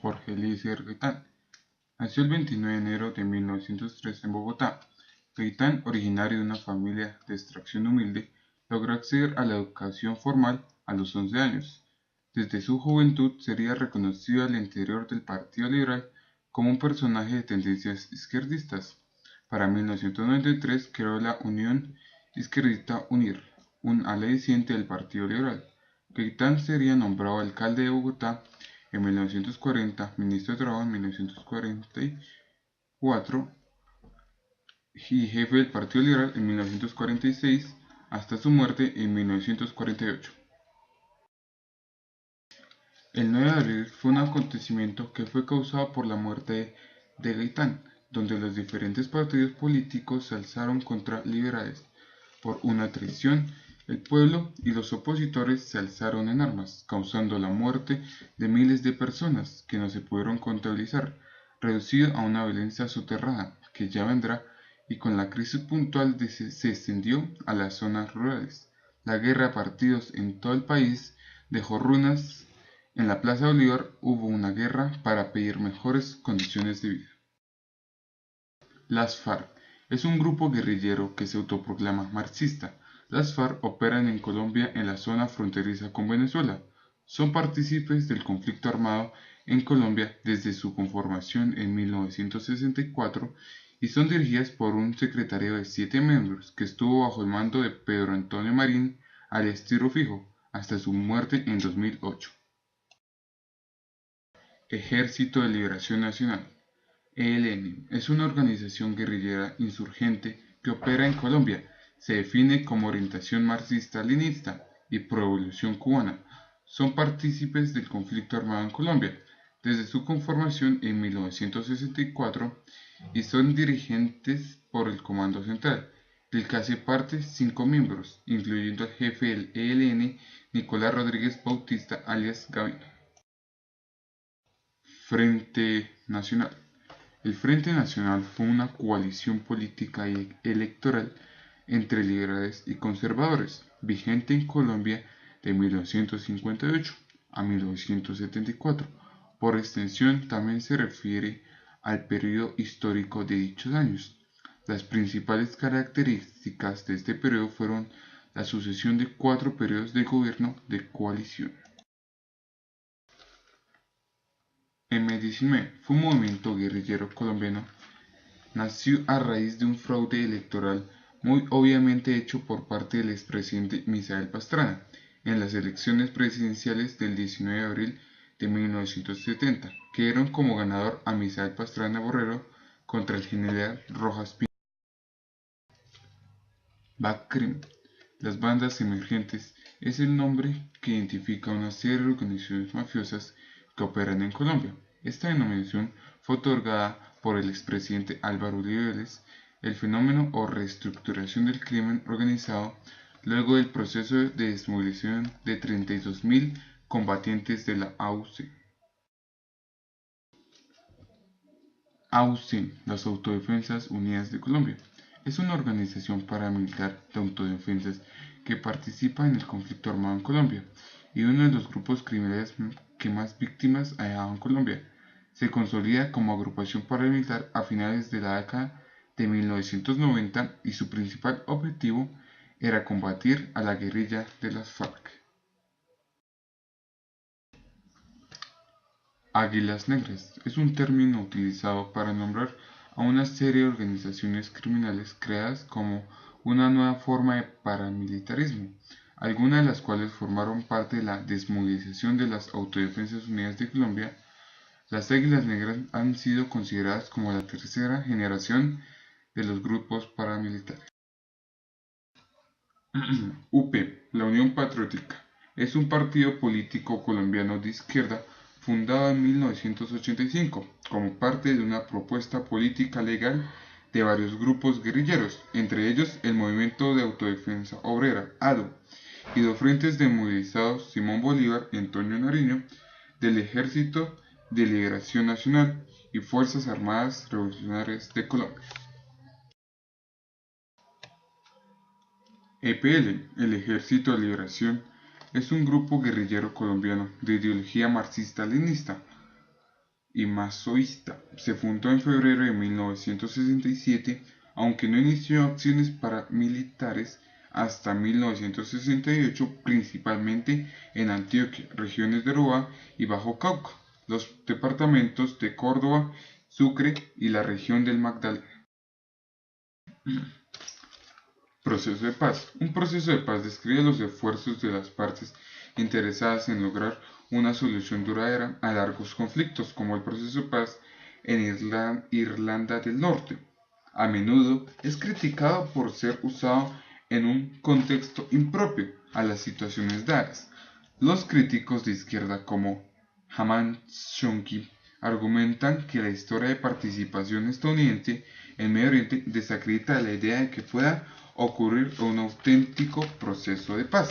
Jorge Eliezer Gaitán. Nació el 29 de enero de 1903 en Bogotá. Gaitán, originario de una familia de extracción humilde, logró acceder a la educación formal a los 11 años. Desde su juventud sería reconocido al interior del Partido Liberal como un personaje de tendencias izquierdistas. Para 1993 creó la Unión Izquierdista UNIR, un ala disidente del Partido Liberal. Gaitán sería nombrado alcalde de Bogotá en 1940, ministro de Trabajo en 1944 y jefe del Partido Liberal en 1946 hasta su muerte en 1948. El 9 de abril fue un acontecimiento que fue causado por la muerte de Gaitán, donde los diferentes partidos políticos se alzaron contra liberales. Por una traición, el pueblo y los opositores se alzaron en armas, causando la muerte de miles de personas que no se pudieron contabilizar, reducido a una violencia soterrada que ya vendrá y con la crisis puntual se extendió a las zonas rurales. La guerra a partidos en todo el país dejó ruinas. En la Plaza de Bolívar hubo una guerra para pedir mejores condiciones de vida. Las FARC es un grupo guerrillero que se autoproclama marxista. Las FARC operan en Colombia en la zona fronteriza con Venezuela. Son partícipes del conflicto armado en Colombia desde su conformación en 1964 y son dirigidas por un secretario de 7 miembros que estuvo bajo el mando de Pedro Antonio Marín alias Tiro Fijo hasta su muerte en 2008. Ejército de Liberación Nacional (ELN) es una organización guerrillera insurgente que opera en Colombia. Se define como orientación marxista-leninista y pro-evolución cubana. Son partícipes del conflicto armado en Colombia desde su conformación en 1964 y son dirigentes por el Comando Central, del que hace parte 5 miembros, incluyendo al jefe del ELN, Nicolás Rodríguez Bautista alias Gavino. Frente Nacional. El Frente Nacional fue una coalición política y electoral entre liberales y conservadores, vigente en Colombia de 1958 a 1974. Por extensión, también se refiere al periodo histórico de dichos años. Las principales características de este periodo fueron la sucesión de 4 periodos de gobierno de coalición. M-19 fue un movimiento guerrillero colombiano. Nació a raíz de un fraude electoral muy obviamente hecho por parte del expresidente Misael Pastrana en las elecciones presidenciales del 19 de abril de 1970, que dieron como ganador a Misael Pastrana Borrero contra el general Rojas Pinilla. BACRIM. Las bandas emergentes es el nombre que identifica a una serie de organizaciones mafiosas que operan en Colombia. Esta denominación fue otorgada por el expresidente Álvaro Uribe Vélez. El fenómeno o reestructuración del crimen organizado luego del proceso de desmovilización de 32.000 combatientes de la AUC. AUC, las Autodefensas Unidas de Colombia, es una organización paramilitar de autodefensas que participa en el conflicto armado en Colombia y uno de los grupos criminales que más víctimas ha dejado en Colombia. Se consolida como agrupación paramilitar a finales de la década de 1990 y su principal objetivo era combatir a la guerrilla de las FARC. Águilas Negras es un término utilizado para nombrar a una serie de organizaciones criminales creadas como una nueva forma de paramilitarismo, algunas de las cuales formaron parte de la desmovilización de las Autodefensas Unidas de Colombia. Las Águilas Negras han sido consideradas como la tercera generación de los grupos paramilitares. UP, la Unión Patriótica, es un partido político colombiano de izquierda fundado en 1985 como parte de una propuesta política legal de varios grupos guerrilleros, entre ellos el Movimiento de Autodefensa Obrera, ADO, y los frentes de movilizados Simón Bolívar y Antonio Nariño, del Ejército de Liberación Nacional y Fuerzas Armadas Revolucionarias de Colombia. EPL, el Ejército de Liberación, es un grupo guerrillero colombiano de ideología marxista-leninista. y maoísta. Se fundó en febrero de 1967, aunque no inició acciones paramilitares hasta 1968, principalmente en Antioquia, regiones de Urabá y Bajo Cauca, los departamentos de Córdoba, Sucre y la región del Magdalena. Proceso de paz. Un proceso de paz describe los esfuerzos de las partes interesadas en lograr una solución duradera a largos conflictos, como el proceso de paz en Irlanda del Norte. A menudo es criticado por ser usado en un contexto impropio a las situaciones dadas. Los críticos de izquierda como Haman Shonki argumentan que la historia de participación estadounidense en Medio Oriente desacredita la idea de que pueda ocurrir un auténtico proceso de paz.